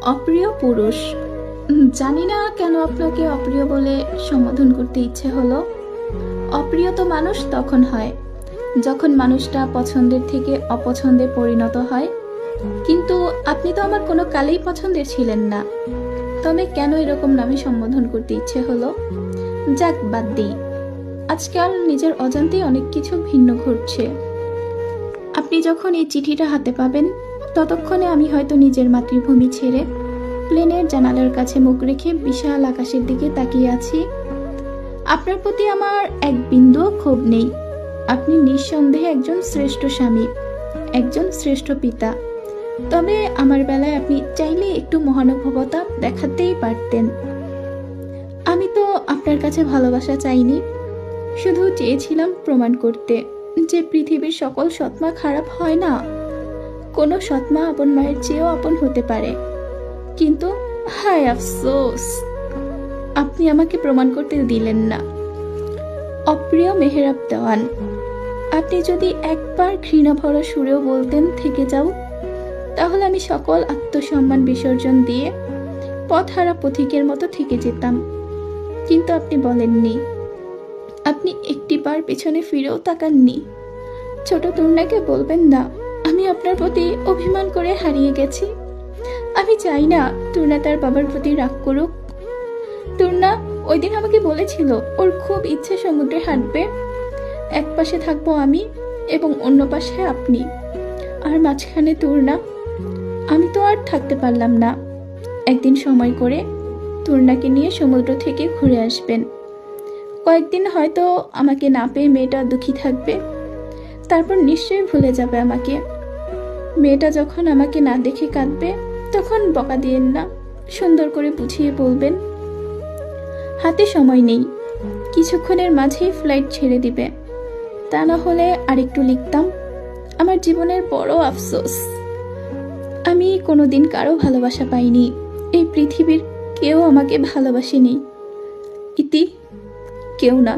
অপ্রিয় পুরুষ। জানি না কেন আপনাকে অপ্রিয় বলে সম্বোধন করতে ইচ্ছে হলো। অপ্রিয় তো মানুষ তখন হয় যখন মানুষটা পছন্দের থেকে অপছন্দে পরিণত হয়, কিন্তু আপনি তো আমার কোনো কালেই পছন্দের ছিলেন না। তবে কেন এরকম নামে সম্বোধন করতে ইচ্ছে হলো? যাক, বাদ দিই। আজকাল নিজের অজান্তেই অনেক কিছু ভিন্ন ঘটছে। আপনি যখন এই চিঠিটা হাতে পাবেন, ততক্ষণে আমি হয়তো নিজের মাতৃভূমি ছেড়ে প্লেনের জানালার কাছে মুখ রেখে বিশাল আকাশের দিকে তাকিয়ে আছি। আপনার প্রতি আমার এক বিন্দুও ক্ষোভ নেই। আপনি নিঃসন্দেহে একজন শ্রেষ্ঠ স্বামী, একজন শ্রেষ্ঠ পিতা। তবে আমার বেলায় আপনি চাইলে একটু মহানুভবতা দেখাতেই পারতেন। আমি তো আপনার কাছে ভালোবাসা চাইনি, শুধু চেয়েছিলাম প্রমাণ করতে যে পৃথিবীর সকল সৎমা খারাপ হয় না। কোনো সৎমা আপন মায়ের চেয়েও আপন হতে পারে। কিন্তু হায় আফসোস, আপনি আমাকে প্রমাণ করতে দিলেন না। অপ্রিয় মেহরাব দেওয়ান, আপনি যদি একবার ঘৃণাভরা সুরেও বলতেন থেকে যাও, তাহলে আমি সকল আত্মসম্মান বিসর্জন দিয়ে পথহারা পথিকের মতো থেকে যেতাম। কিন্তু আপনি বলেননি। আপনি একটিবার পেছনে ফিরেও তাকাননি। ছোট তরুণাকে বলবেন না আমি আপনার প্রতি অভিমান করে হারিয়ে গেছি। আমি চাই না তরুণা তার বাবার প্রতি রাগ করুক। তরুণা ওই দিন আমাকে বলেছিল ওর খুব ইচ্ছে সমুদ্রে হাঁটবে। এক পাশে থাকবো আমি এবং অন্য পাশে আপনি, আর মাঝখানে তরুণা। আমি তো আর থাকতে পারলাম না। একদিন সময় করে তরুণাকে নিয়ে সমুদ্র থেকে ঘুরে আসবেন। কয়েকদিন হয়তো আমাকে না পেয়ে মেয়েটা দুঃখী থাকবে, তারপর নিশ্চয়ই ভুলে যাবে আমাকে। মেয়েটা যখন আমাকে না দেখে কাঁদবে, তখন বকা দিয়েন না, সুন্দর করে বুঝিয়ে বলবেন হাতে সময় নেই, কিছুক্ষণের মাঝেই ফ্লাইট ছেড়ে দিবে। তা না হলে আরেকটু লিখতাম। আমার জীবনের বড় আফসোস, আমি কোনোদিন কারো ভালোবাসা পাইনি। এই পৃথিবীর কেউ আমাকে ভালোবাসেনি। ইতি, কেউ না।